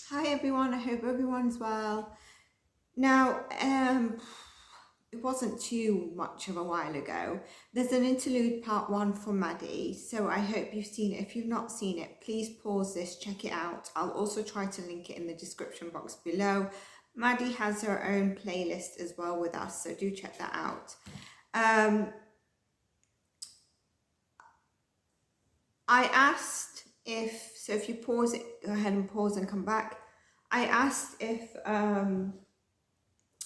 Hi everyone, I hope everyone's well. Now, it wasn't too much of a while ago. There's an interlude part 1 for Maddie, so I hope you've seen it. If you've not seen it, please pause this, check it out. I'll also try to link it in the description box below. Maddie has her own playlist as well with us, so do check that out. I asked if you pause it, go ahead and pause and come back. I asked if,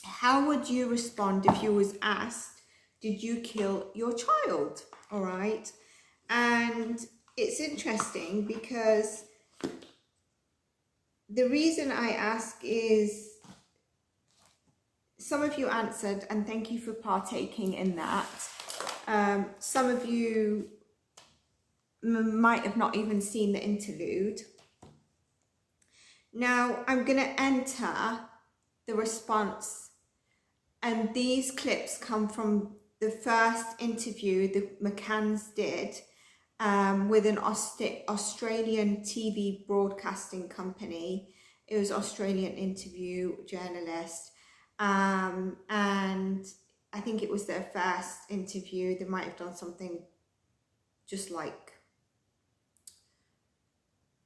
how would you respond if you was asked, did you kill your child? All right. And it's interesting because the reason I ask is some of you answered, and thank you for partaking in that. Some of you might have not even seen the interlude. Now I'm going to enter the response, and these clips come from the first interview the McCanns did with an Australian TV broadcasting company. It was Australian interview journalist, and I think it was their first interview. They might have done something just like,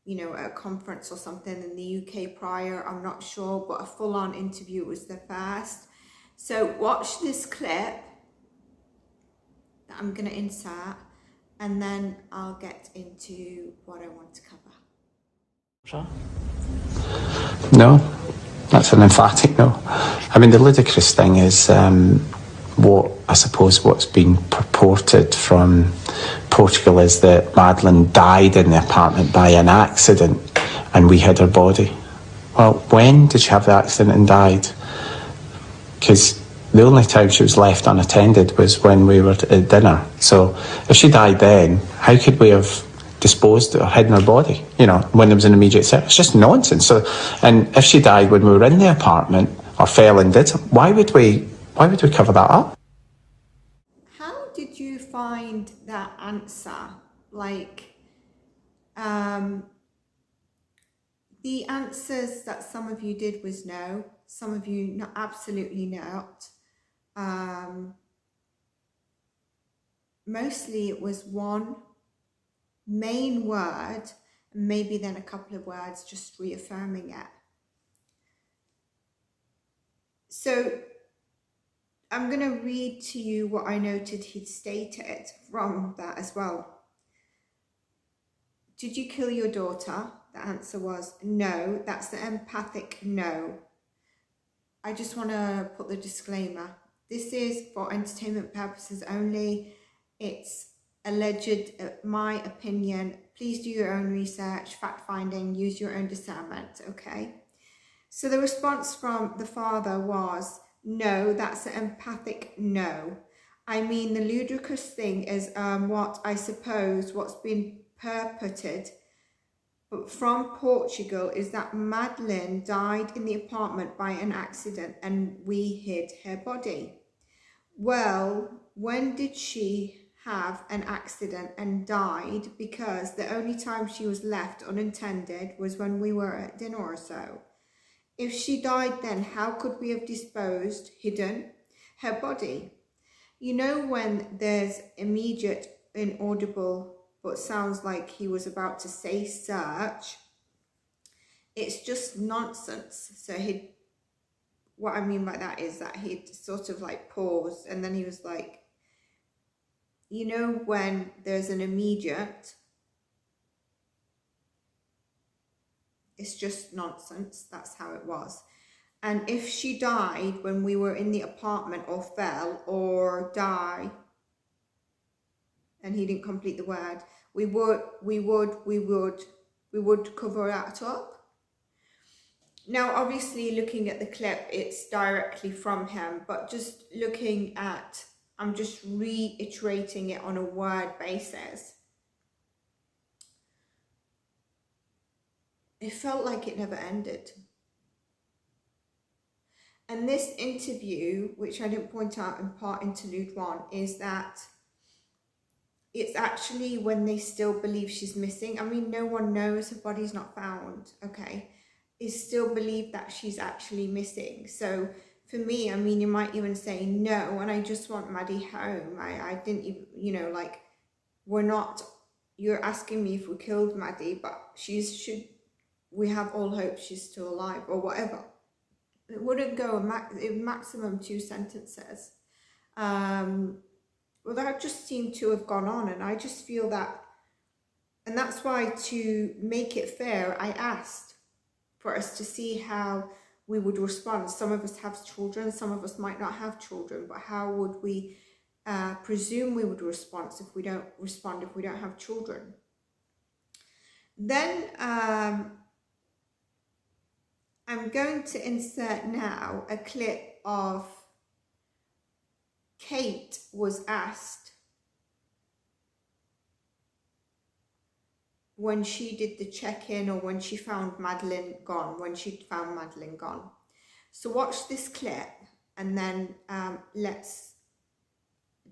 you know, at a conference or something in the UK prior, I'm not sure, but a full-on interview was the first. So watch this clip that I'm going to insert, and then I'll get into what I want to cover. No, that's an emphatic no. I mean, the ludicrous thing is what's been purported from Portugal is that Madeleine died in the apartment by an accident and we hid her body. Well, when did she have the accident and died? Because the only time she was left unattended was when we were at dinner. So if she died then, how could we have disposed or hidden her body, you know, when there was an immediate threat? It's just nonsense. So, and if she died when we were in the apartment or fell and did something, why would we cover that up? How did you find that answer? Like, the answers that some of you did was no, some of you not, absolutely not. Mostly it was one main word, and maybe then a couple of words just reaffirming it. So I'm going to read to you what I noted he'd stated from that as well. Did you kill your daughter? The answer was no. That's the empathic no. I just want to put the disclaimer. This is for entertainment purposes only. It's alleged, my opinion. Please do your own research, fact finding, use your own discernment, okay? So the response from the father was, no, that's an empathic no. I mean, the ludicrous thing is what's been purported from Portugal is that Madeleine died in the apartment by an accident and we hid her body. Well, when did she have an accident and died? Because the only time she was left unattended was when we were at dinner or so. If she died then, how could we have hidden her body? You know, when there's immediate, inaudible, but sounds like he was about to say search, it's just nonsense. So what I mean by that is that he'd sort of like paused, and then he was like, you know, when there's an immediate, it's just nonsense. That's how it was. And if she died when we were in the apartment or fell or die, and he didn't complete the word, we would cover that up. Now, obviously, looking at the clip, it's directly from him, but just looking at, I'm just reiterating it on a word basis. It felt like it never ended. And this interview, which I didn't point out in part interlude 1, is that it's actually when they still believe she's missing. I mean, no one knows, her body's not found, okay? is still believe that she's actually missing. So for me, I mean, you might even say no, and I just want Maddie home. I didn't even, you know, like, we're not, you're asking me if we killed Maddie, but we have all hope she's still alive or whatever. It wouldn't go maximum 2 sentences. Well, that just seemed to have gone on, and I just feel that, and that's why, to make it fair, I asked for us to see how we would respond. Some of us have children, some of us might not have children, but how would we presume we would respond if we don't have children? Then I'm going to insert now a clip of Kate was asked when she did the check-in, or when she found Madeleine gone, So watch this clip, and then let's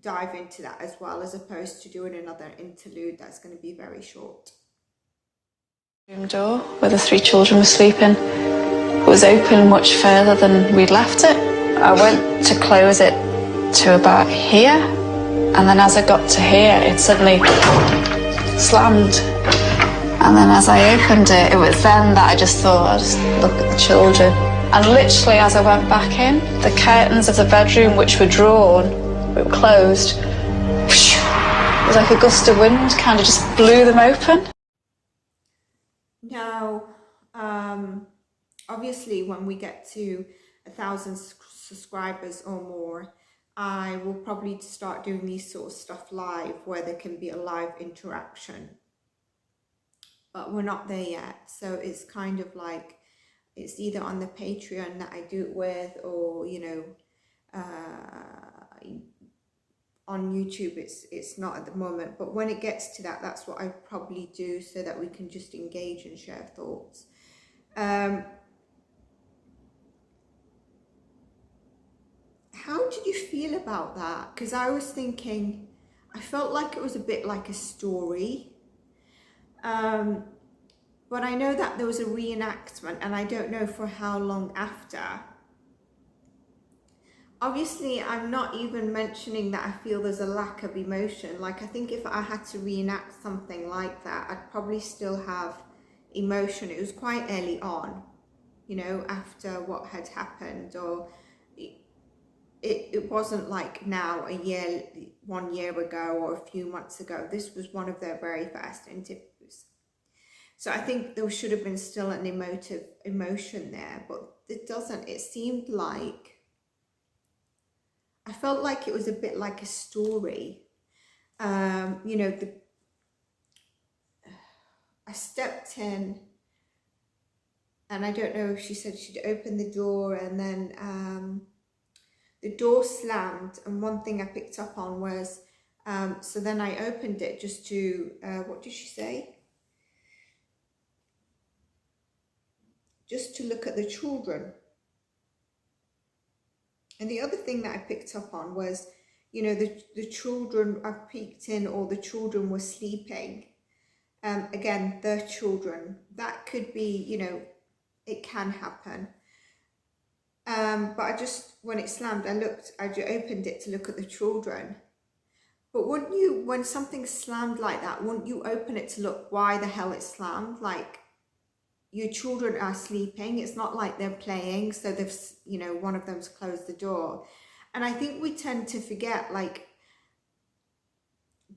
dive into that as well, as opposed to doing another interlude that's going to be very short. Room door where the 3 children were sleeping was open much further than we'd left it. I went to close it to about here, and then as I got to here, it suddenly slammed. And then as I opened it, it was then that I just thought, I'll just look at the children. And literally as I went back in, the curtains of the bedroom, which were drawn, were closed. It was like a gust of wind, kind of just blew them open. Now, obviously when we get to 1,000 subscribers or more, I will probably start doing these sort of stuff live, where there can be a live interaction. But we're not there yet, so it's kind of like, it's either on the Patreon that I do it with, or, you know, on YouTube it's not at the moment. But when it gets to that, that's what I probably do, so that we can just engage and share thoughts. How did you feel about that? Because I was thinking, I felt like it was a bit like a story. But I know that there was a reenactment, and I don't know for how long after. Obviously, I'm not even mentioning that I feel there's a lack of emotion. Like, I think if I had to reenact something like that, I'd probably still have emotion. It was quite early on, you know, after what had happened, or it wasn't like now, 1 year ago or a few months ago. This was one of their very first interviews. So I think there should have been still an emotion there, but it doesn't. It seemed like, I felt like it was a bit like a story. You know, I stepped in, and I don't know if she said she'd open the door, and then the door slammed, and one thing I picked up on was, so then I opened it just to, what did she say? Just to look at the children. And the other thing that I picked up on was, you know, the children, I peeked in, or the children were sleeping. Again, the children, that could be, you know, it can happen. But I just, when it slammed, I just opened it to look at the children. But wouldn't you, when something slammed like that, wouldn't you open it to look why the hell it slammed? Like, your children are sleeping. It's not like they're playing, so they've, you know, one of them's closed the door. And I think we tend to forget, like,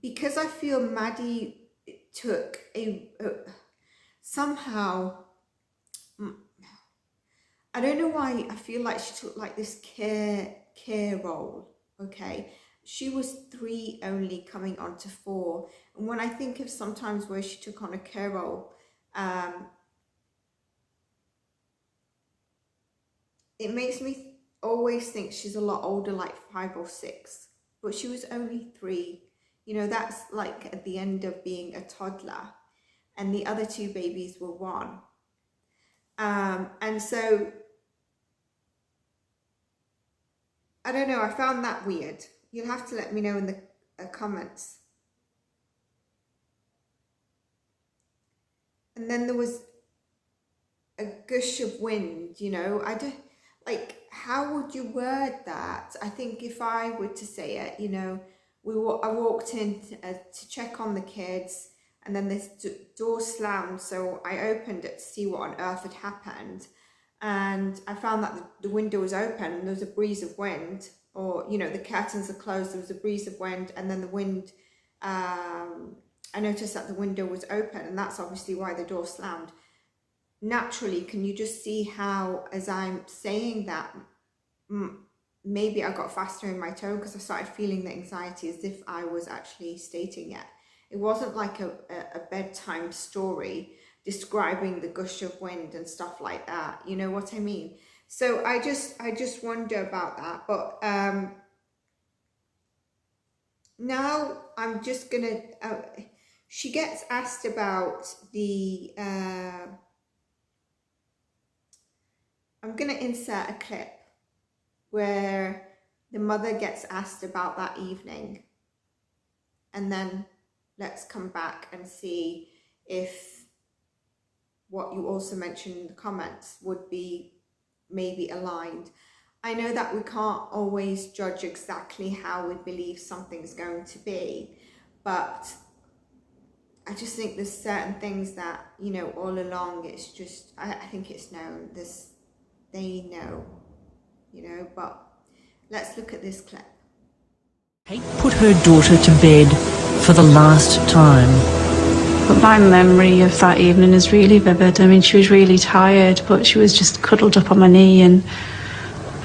because I feel Maddie took somehow, I don't know why, I feel like she took like this care role, okay? She was 3 only, coming on to 4. And when I think of sometimes where she took on a care role, it makes me always think she's a lot older, like 5 or 6, but she was only 3. You know, that's like at the end of being a toddler, and the other 2 babies were 1. And so, I don't know, I found that weird. You'll have to let me know in the comments. And then there was a gush of wind, you know. I don't, like, how would you word that? I think if I were to say it, you know, I walked in to check on the kids, and then this door slammed, so I opened it to see what on earth had happened, and I found that the window was open and there was a breeze of wind, or, you know, the curtains are closed, there was a breeze of wind, and then the wind, I noticed that the window was open, and that's obviously why the door slammed. Naturally, can you just see how, as I'm saying that, maybe I got faster in my tone because I started feeling the anxiety as if I was actually stating it. It wasn't like a bedtime story describing the gush of wind and stuff like that. You know what I mean? So I just wonder about that. But now I'm just gonna. She gets asked about the. I'm gonna insert a clip where the mother gets asked about that evening, and then let's come back and see if what you also mentioned in the comments would be maybe aligned. I know that we can't always judge exactly how we believe something's going to be, but I just think there's certain things that, you know, all along it's just, I think it's known, they know, you know. But let's look at this clip. Kate put her daughter to bed for the last time. But my memory of that evening is really vivid. I mean, she was really tired, but she was just cuddled up on my knee, and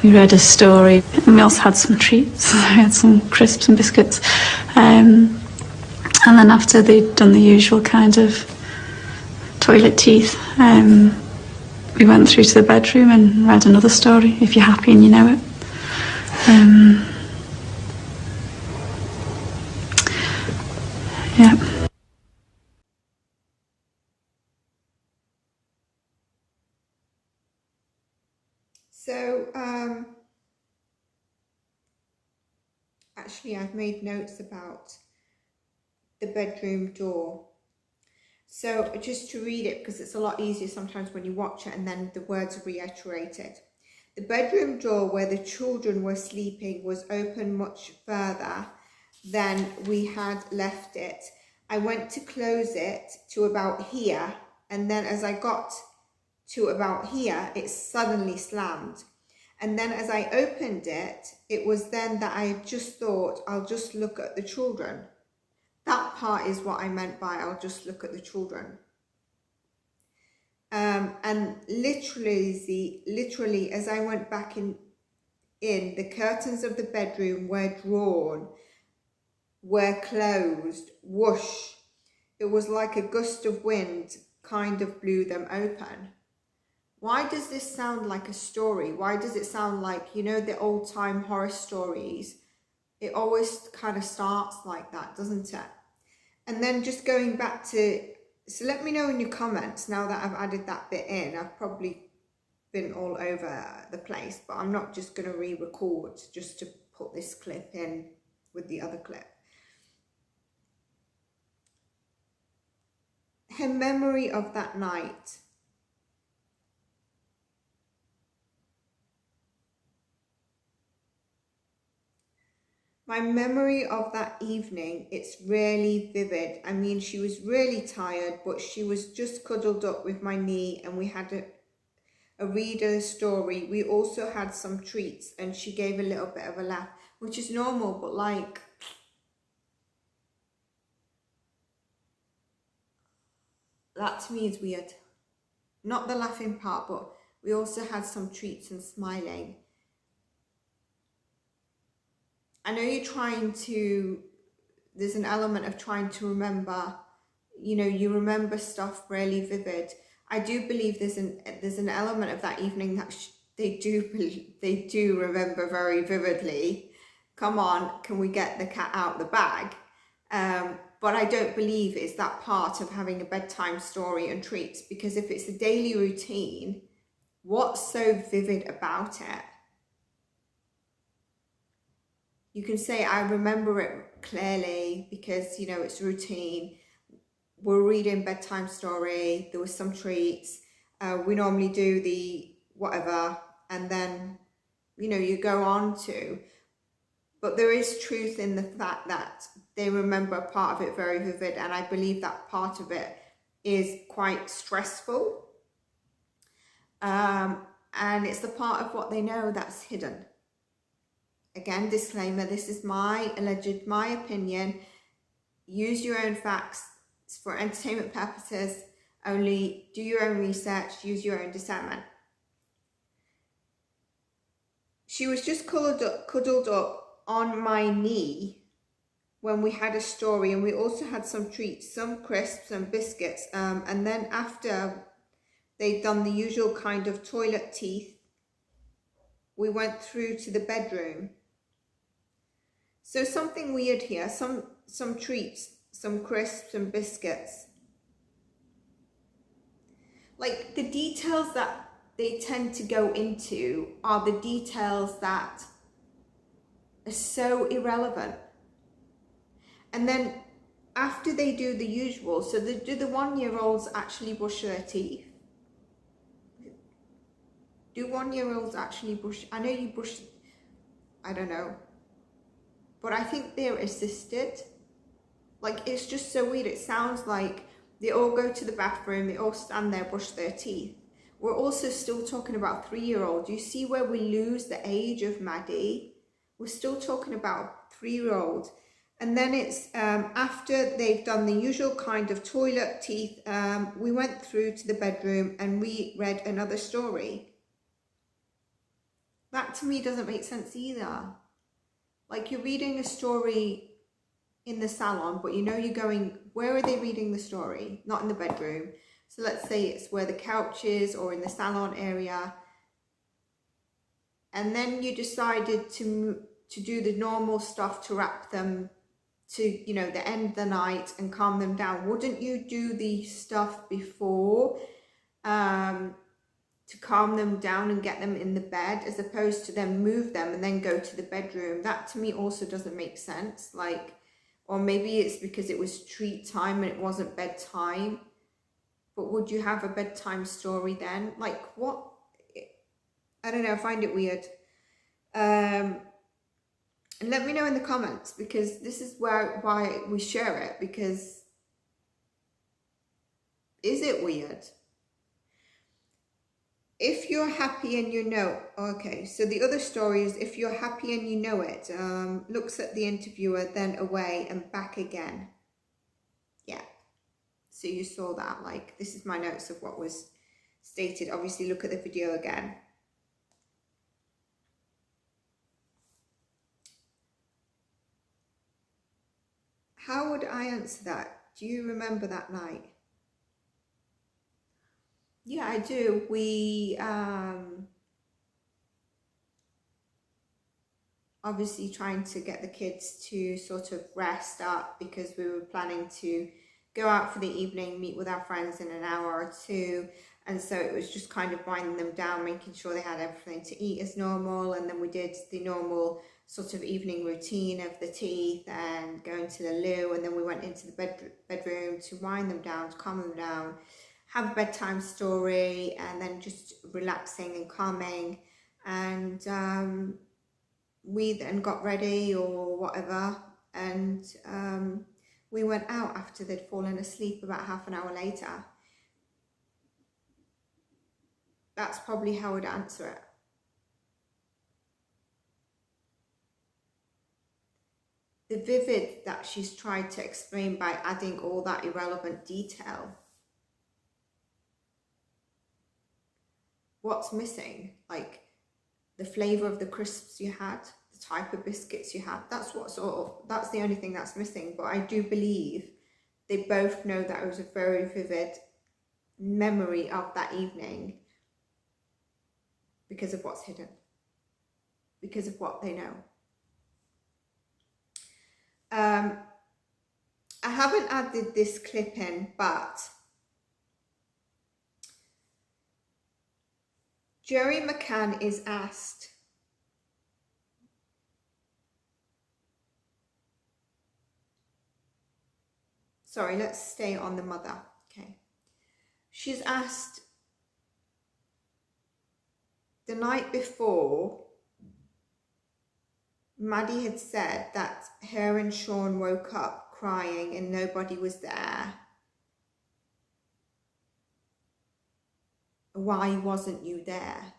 we read a story. And we also had some treats. We had some crisps and biscuits. And then after they'd done the usual kind of toilet teeth, we went through to the bedroom and read another story, If You're Happy and You Know It. Yeah. So, actually I've made notes about the bedroom door. So just to read it, because it's a lot easier sometimes when you watch it and then the words are reiterated. The bedroom door where the children were sleeping was open much further than we had left it. I went to close it to about here, and then as I got to about here, it suddenly slammed. And then as I opened it, it was then that I just thought, I'll just look at the children. That part is what I meant by I'll just look at the children. And literally, as I went back in, the curtains of the bedroom were drawn, were closed, whoosh. It was like a gust of wind kind of blew them open. Why does this sound like a story? Why does it sound like, you know, the old time horror stories? It always kind of starts like that, doesn't it? And then just going back to, so let me know in your comments now that I've added that bit in. I've probably been all over the place, but I'm not just going to re-record just to put this clip in with the other clip. Her memory of that night. My memory of that evening, it's really vivid. I mean, she was really tired, but she was just cuddled up with my knee, and we had a reader story. We also had some treats, and she gave a little bit of a laugh, which is normal, but like, that to me is weird. Not the laughing part, but we also had some treats and smiling. I know you're trying to, there's an element of trying to remember, you know, you remember stuff really vivid. I do believe there's an element of that evening that they do remember very vividly. Come on, can we get the cat out the bag? But I don't believe it's that part of having a bedtime story and treats, because if it's a daily routine, what's so vivid about it? You can say, I remember it clearly because, you know, it's routine. We're reading bedtime story. There was some treats. We normally do the whatever, and then, you know, you go on to, but there is truth in the fact that they remember a part of it very vivid, and I believe that part of it is quite stressful. And it's the part of what they know that's hidden. Again, disclaimer, this is my opinion. Use your own facts for entertainment purposes only. Do your own research, use your own discernment. She was just cuddled up on my knee when we had a story, and we also had some treats, some crisps and biscuits, and then after they'd done the usual kind of toilet teeth, we went through to the bedroom. So something weird here, some treats, some crisps and biscuits. Like, the details that they tend to go into are the details that are so irrelevant. And then after they do the usual, so do the 1-year-olds actually brush their teeth? Do 1-year-olds actually brush? I know you brush, I don't know. But I think they're assisted. Like, it's just so weird. It sounds like they all go to the bathroom, they all stand there, brush their teeth. We're also still talking about 3-year-olds. You see where we lose the age of Maddie? We're still talking about 3-year-olds. And then it's after they've done the usual kind of toilet teeth, we went through to the bedroom and we read another story. That to me doesn't make sense either. Like, you're reading a story in the salon, but you know you're going, where are they reading the story? Not in the bedroom. So let's say it's where the couch is or in the salon area. And then you decided to do the normal stuff to wrap them to, you know, the end of the night and calm them down. Wouldn't you do the stuff before to calm them down and get them in the bed, as opposed to then move them and then go to the bedroom? That to me also doesn't make sense. Like, or maybe it's because it was treat time and it wasn't bedtime. But would you have a bedtime story then? Like, what? I don't know, I find it weird. And let me know in the comments, because this is why we share it, because is it weird? If you're happy and you know, okay, so the other story is, if you're happy and you know it, looks at the interviewer, then away and back again. Yeah, so you saw that. Like, this is my notes of what was stated. Obviously, look at the video again. How would I answer that? Do you remember that night? Yeah, I do. We obviously trying to get the kids to sort of rest up, because we were planning to go out for the evening, meet with our friends in an hour or two. And so it was just kind of winding them down, making sure they had everything to eat as normal. And then we did the normal sort of evening routine of the teeth and going to the loo. And then we went into the bedroom to wind them down, to calm them down, have a bedtime story, and then just relaxing and calming. And we then got ready or whatever, and we went out after they'd fallen asleep about half an hour later. That's probably how I would answer it. The vivid that she's tried to explain by adding all that irrelevant detail. What's missing? Like, the flavour of the crisps you had, the type of biscuits you had. That's the only thing that's missing. But I do believe they both know that it was a very vivid memory of that evening, because of what's hidden, because of what they know. I haven't added this clip in, but Jerry McCann is asked, sorry, let's stay on the mother, okay. She's asked, the night before, Maddie had said that her and Sean woke up crying and nobody was there. Why wasn't you there?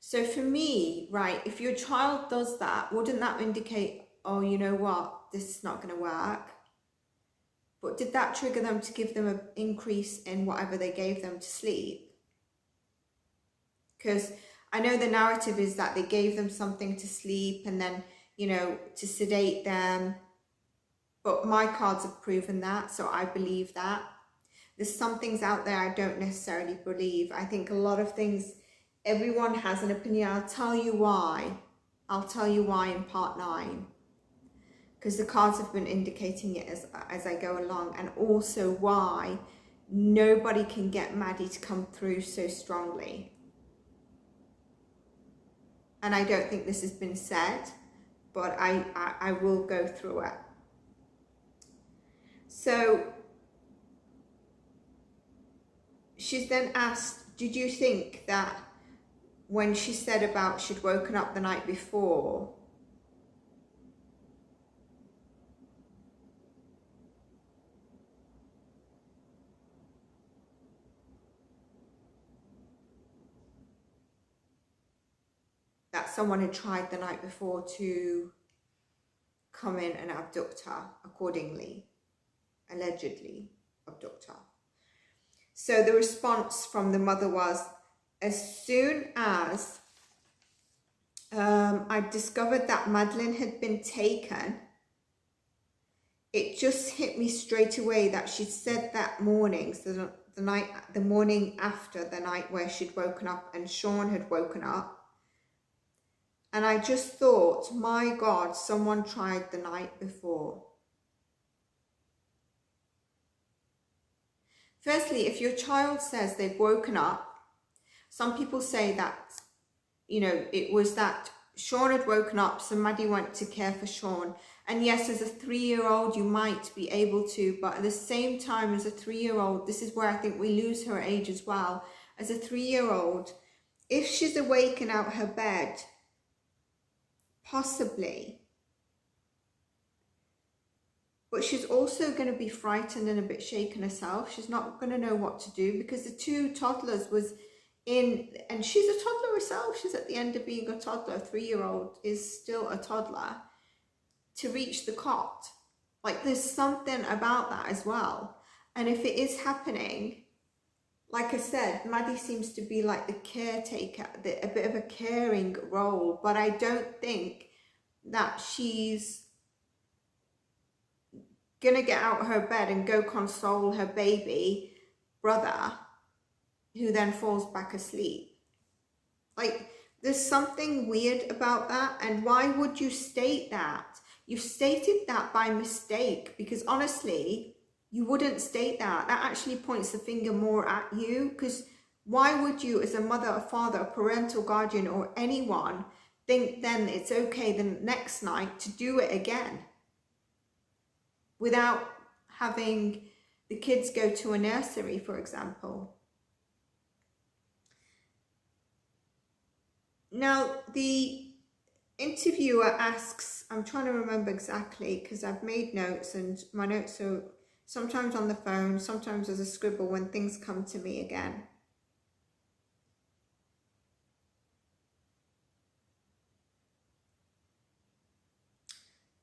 So for me, right, if your child does that, wouldn't that indicate, oh, you know what, this is not going to work? But did that trigger them to give them an increase in whatever they gave them to sleep? Because I know the narrative is that they gave them something to sleep and then, you know, to sedate them. But my cards have proven that, so I believe that. There's some things out there I don't necessarily believe. I think a lot of things, everyone has an opinion. I'll tell you why. I'll tell you why in part 9. Because the cards have been indicating it as I go along. And also why nobody can get Maddie to come through so strongly. And I don't think this has been said, but I will go through it. So she's then asked, did you think that when she said about she'd woken up the night before, that someone had tried the night before to come in and abduct her accordingly, allegedly abduct her? So the response from the mother was, as soon as I discovered that Madeleine had been taken, it just hit me straight away that she'd said that morning, so the morning after the night where she'd woken up and Sean had woken up. And I just thought, my God, someone tried the night before. Firstly, if your child says they've woken up, some people say that, you know, it was that Sean had woken up, so Maddie went to care for Sean. And yes, as a 3-year-old, you might be able to, but at the same time as a 3-year-old, this is where I think we lose her age as well. As a 3-year-old, if she's awake and out her bed, possibly, but she's also going to be frightened and a bit shaken herself. She's not going to know what to do because the 2 toddlers was in, and she's a toddler herself. She's at the end of being a toddler. A 3-year-old is still a toddler, to reach the cot. Like, there's something about that as well. And if it is happening, like I said, Maddie seems to be like the caretaker, a bit of a caring role, but I don't think that she's gonna get out of her bed and go console her baby brother, who then falls back asleep. Like, there's something weird about that. And why would you state that? You've stated that by mistake, because honestly, you wouldn't state that. That actually points the finger more at you, because why would you, as a mother, a father, a parental guardian, or anyone, think then it's okay the next night to do it again without having the kids go to a nursery, for example? Now, the interviewer asks, I'm trying to remember exactly because I've made notes, and my notes are sometimes on the phone, sometimes as a scribble when things come to me again.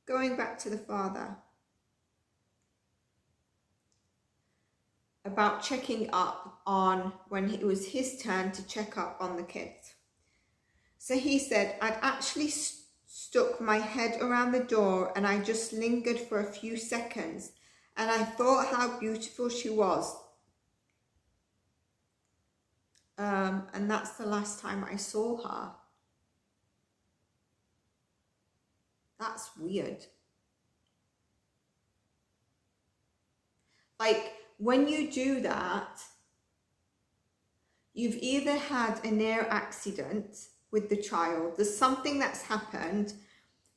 Going back to the father, about checking up on when it was his turn to check up on the kids. So he said, I'd actually stuck my head around the door and I just lingered for a few seconds and I thought how beautiful she was. And that's the last time I saw her. That's weird. Like, when you do that, you've either had a near accident with the child, there's something that's happened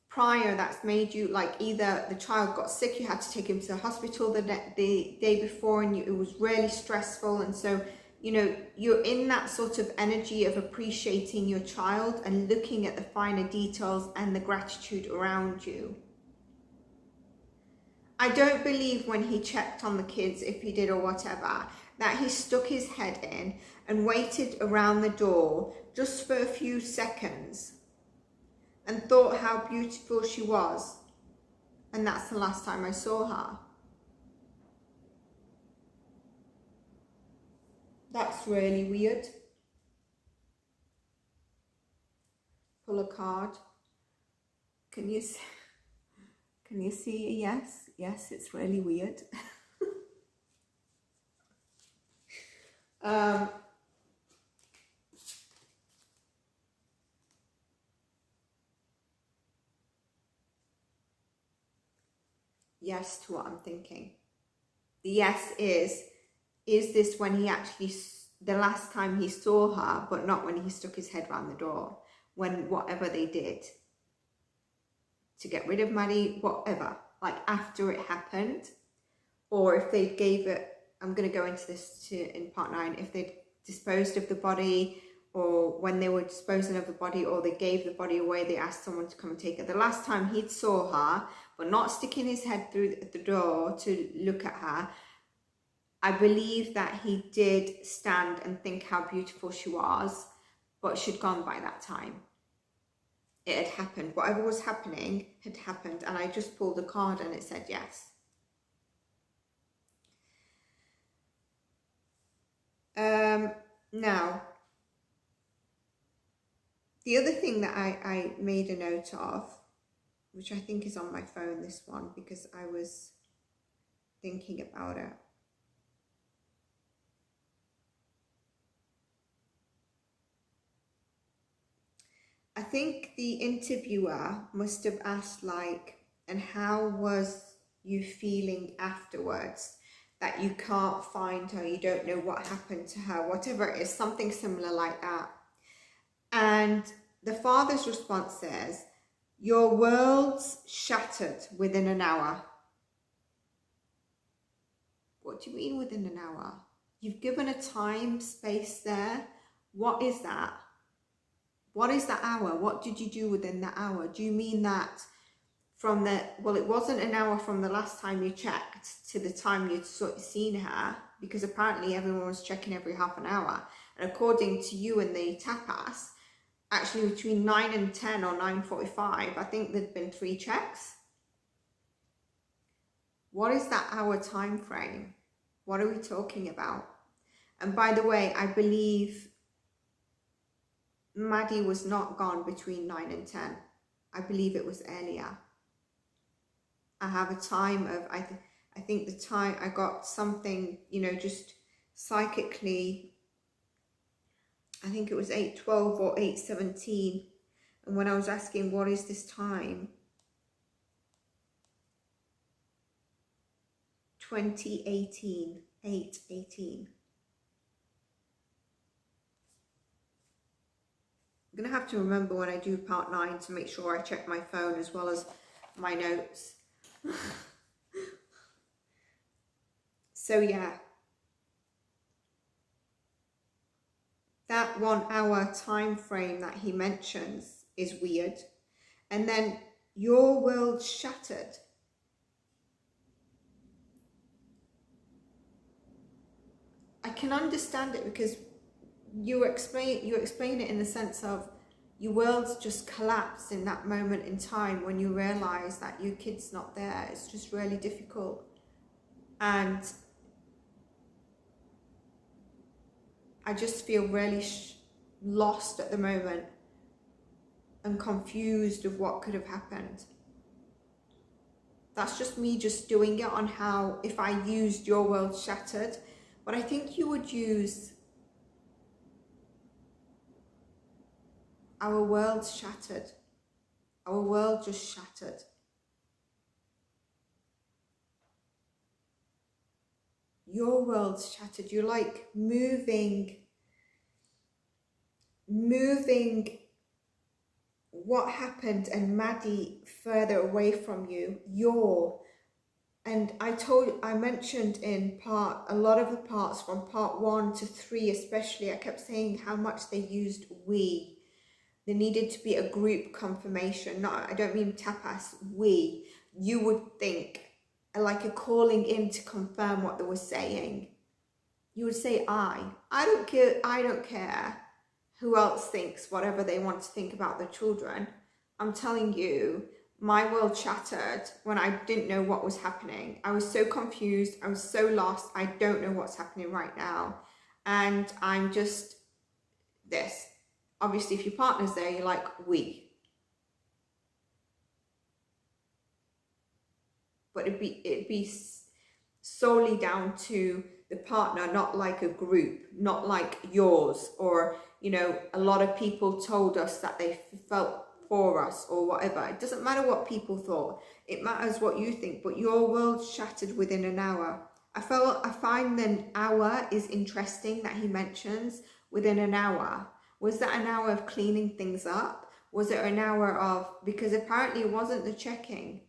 prior that's made you, like, either the child got sick, you had to take him to the hospital the day before, and it was really stressful, and so you know, you're in that sort of energy of appreciating your child and looking at the finer details and the gratitude around you. I don't believe when he checked on the kids, if he did or whatever, that he stuck his head in and waited around the door just for a few seconds and thought how beautiful she was. And that's the last time I saw her. That's really weird. Pull a card. Can you see a yes? Yes, it's really weird. Yes to what I'm thinking. The yes is this when he actually, the last time he saw her, but not when he stuck his head round the door, when whatever they did to get rid of Maddie, whatever, like after it happened, or if they gave it, I'm going to go into this in part 9, if they disposed of the body, or when they were disposing of the body, or they gave the body away, they asked someone to come and take it. The last time he'd saw her, but not sticking his head through the door to look at her, I believe that he did stand and think how beautiful she was, but she'd gone by that time. It had happened. Whatever was happening had happened, and I just pulled a card and it said yes. Now, the other thing that I made a note of, which I think is on my phone, this one, because I was thinking about it. I think the interviewer must have asked, like, and how was you feeling afterwards? That you can't find her, you don't know what happened to her, whatever it is, something similar like that. And the father's response says, your world's shattered within an hour. What do you mean within an hour? You've given a time space there. What is that? What is that hour? What did you do within that hour? Do you mean that from the, well, it wasn't an hour from the last time you checked to the time you'd seen her, because apparently everyone was checking every half an hour. And according to you and the tapas, actually between 9 and 10 or 9:45, I think there'd been 3 checks. What is that hour time frame? What are we talking about? And by the way, I believe Maddie was not gone between 9 and 10. I believe it was earlier. I have a time of, I think the time I got something, you know, just psychically, I think it was 8:12 or 8:17. And when I was asking, what is this time? 2018, 8:18. I'm going to have to remember when I do part 9 to make sure I check my phone as well as my notes. So yeah, that 1 hour time frame that he mentions is weird. And then your world shattered. I can understand it because you explain it in the sense of your world's just collapsed in that moment in time when you realize that your kid's not there. It's just really difficult. And I just feel really lost at the moment and confused of what could have happened. That's just me just doing it on how, if I used your world shattered, but I think you would use our world's shattered. Our world just shattered. Your world's shattered. You're like moving what happened and Maddie further away from you. And I mentioned in a lot of the parts from part 1 to 3 especially, I kept saying how much they used we. There needed to be a group confirmation. I don't mean tapas, we. You would think, like a calling in to confirm what they were saying. You would say I don't care who else thinks whatever they want to think about their children. I'm telling you, my world shattered when I didn't know what was happening. I was so confused. I was so lost. I don't know what's happening right now. And I'm just this. Obviously, if your partner's there, you're like, we. But it'd be solely down to the partner, not like a group, not like yours, or, you know, a lot of people told us that they felt for us or whatever. It doesn't matter what people thought. It matters what you think, but your world shattered within an hour. I find an hour is interesting that he mentions within an hour. Was that an hour of cleaning things up? Was it an hour of, because apparently it wasn't the checking.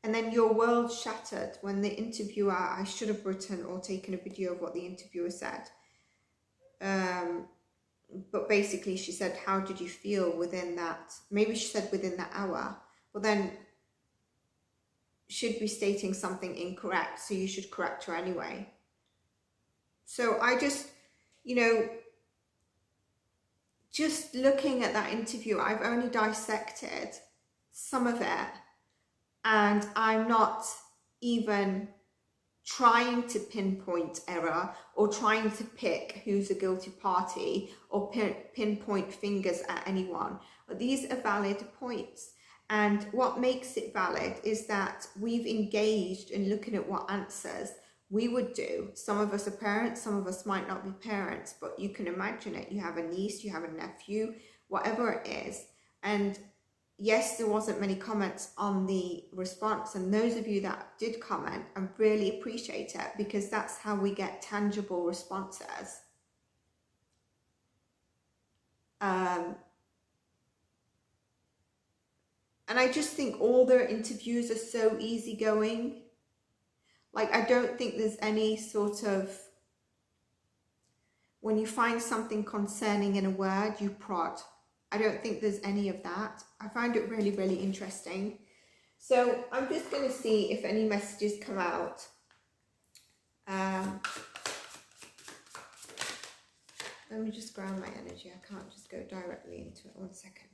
And then your world shattered when the interviewer, I should have written or taken a video of what the interviewer said. But basically she said, how did you feel within that? Maybe she said within that hour. Well, then should be stating something incorrect, so you should correct her anyway. So I just, you know, just looking at that interview, I've only dissected some of it, and I'm not even trying to pinpoint error or trying to pick who's a guilty party or pinpoint fingers at anyone. But these are valid points. And what makes it valid is that we've engaged in looking at what answers we would do. Some of us are parents, some of us might not be parents, but you can imagine it. You have a niece, you have a nephew, whatever it is. And yes, there wasn't many comments on the response, and those of you that did comment, I really appreciate it, because that's how we get tangible responses. And I just think all their interviews are so easygoing. Like, I don't think there's any sort of, when you find something concerning in a word, you prod. I don't think there's any of that. I find it really, really interesting. So I'm just going to see if any messages come out. Let me just ground my energy. I can't just go directly into it. 1 second.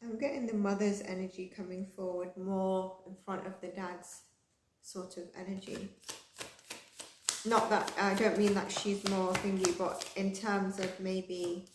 I'm getting the mother's energy coming forward more in front of the dad's sort of energy. Not that, I don't mean that she's more thingy, but in terms of maybe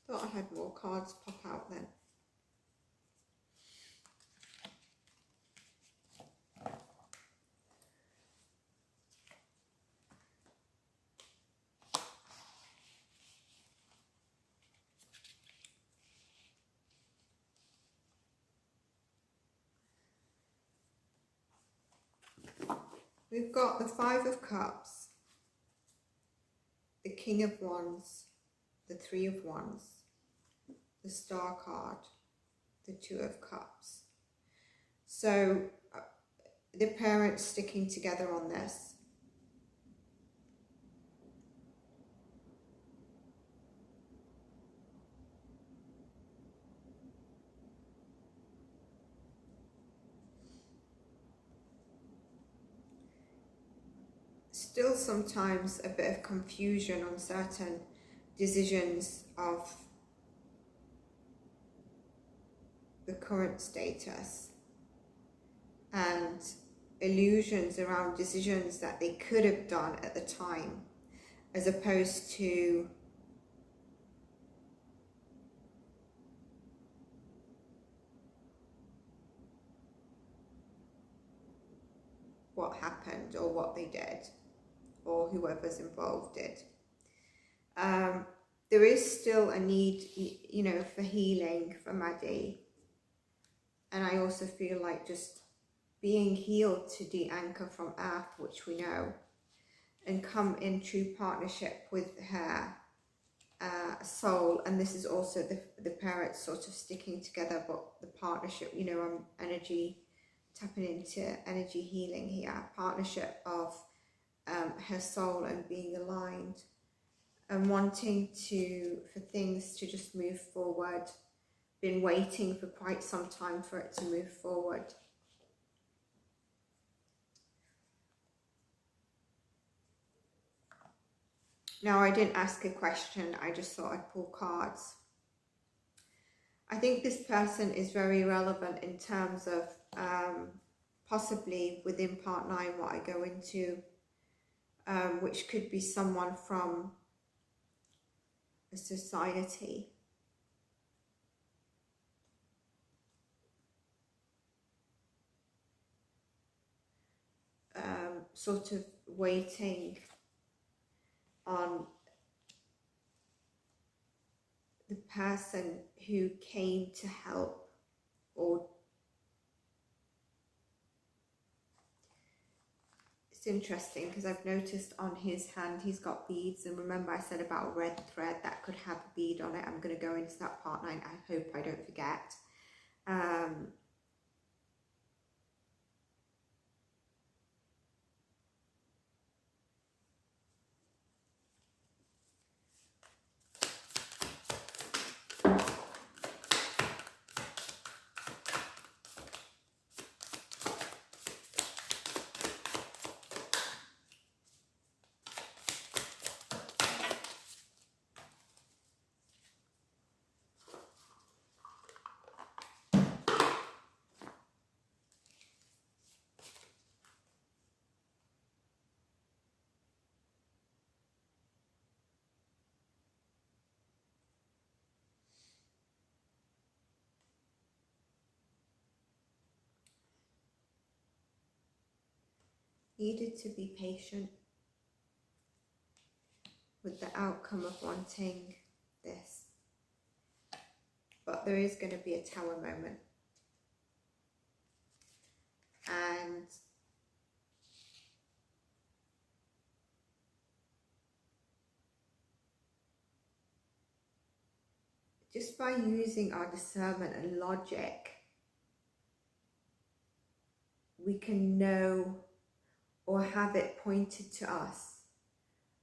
thought I had more cards pop out then. We've got the 5 of Cups, the King of Wands, the 3 of Wands, the Star card, the 2 of Cups. So the parents sticking together on this. Still sometimes a bit of confusion on certain decisions of current status and illusions around decisions that they could have done at the time, as opposed to what happened or what they did or whoever's involved did. There is still a need, you know, for healing for Maddie. And I also feel like just being healed to de-anchor from Earth, which we know, and come in true partnership with her soul. And this is also the parents sort of sticking together, but the partnership, you know, energy, tapping into energy healing here, partnership of her soul and being aligned and wanting for things to just move forward. Been waiting for quite some time for it to move forward. Now, I didn't ask a question, I just thought I'd pull cards. I think this person is very relevant in terms of possibly within part 9 what I go into, which could be someone from a society. Sort of waiting on the person who came to help, or it's interesting because I've noticed on his hand he's got beads, and remember I said about a red thread that could have a bead on it. I'm going to go into that part 9, I hope I don't forget. Needed to be patient with the outcome of wanting this, but there is going to be a tower moment, and just by using our discernment and logic, we can know or have it pointed to us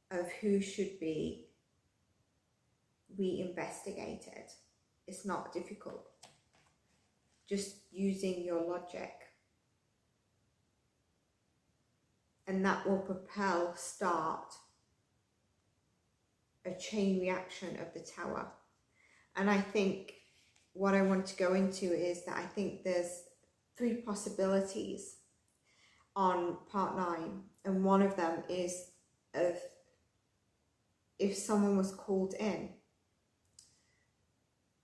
of who should be reinvestigated. It's not difficult. Just using your logic. And that will start a chain reaction of the tower. And I think what I want to go into is that I think there's 3 possibilities on part 9, and one of them is if someone was called in,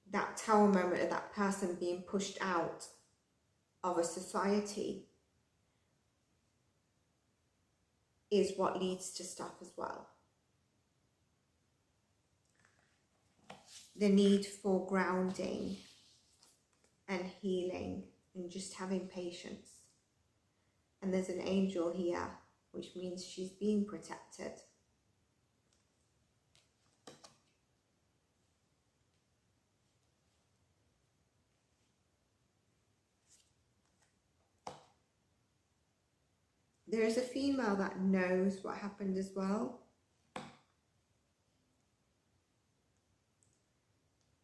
that tower moment of that person being pushed out of a society is what leads to stuff as well. The need for grounding and healing and just having patience. And there's an angel here, which means she's being protected. There is a female that knows what happened as well.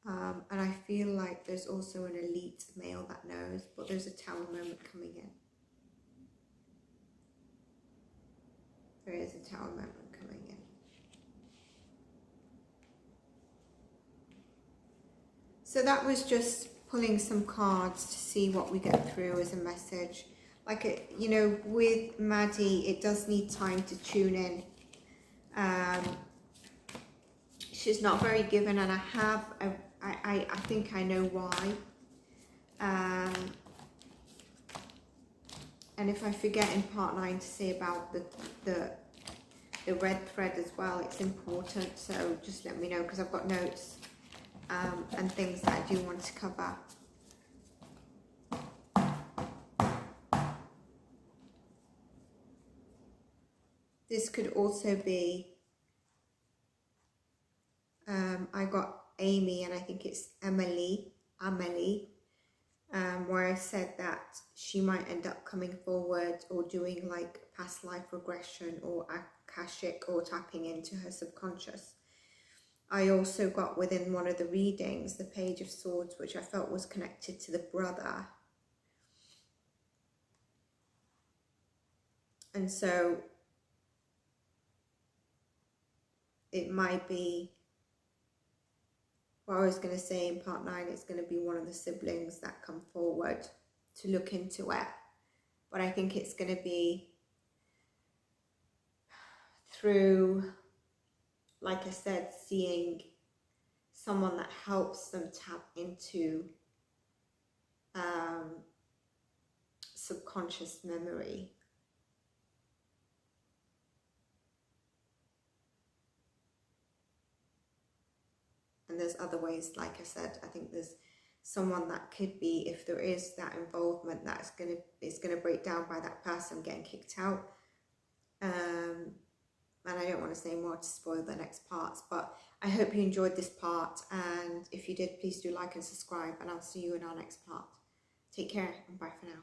And I feel like there's also an elite male that knows, but there's a tower moment coming in. There is a tower moment coming in. So that was just pulling some cards to see what we get through as a message. Like, you know, with Maddie, it does need time to tune in. She's not very given, and I think I know why. And if I forget in part 9 to say about the red thread as well, it's important, so just let me know, because I've got notes and things that I do want to cover. This could also be, I got Amy, and I think it's Amelie, where I said that she might end up coming forward or doing like past life regression or Akashic or tapping into her subconscious. I also got within one of the readings the Page of Swords, which I felt was connected to the brother. And so it might be, what I was going to say in part 9, it's going to be one of the siblings that come forward to look into it. But I think it's going to be through, like I said, seeing someone that helps them tap into subconscious memory. And there's other ways, like I said, I think there's someone that could be, if there is that involvement, it's gonna break down by that person getting kicked out. And I don't want to say more to spoil the next parts, but I hope you enjoyed this part, and if you did, please do like and subscribe, and I'll see you in our next part. Take care, and bye for now.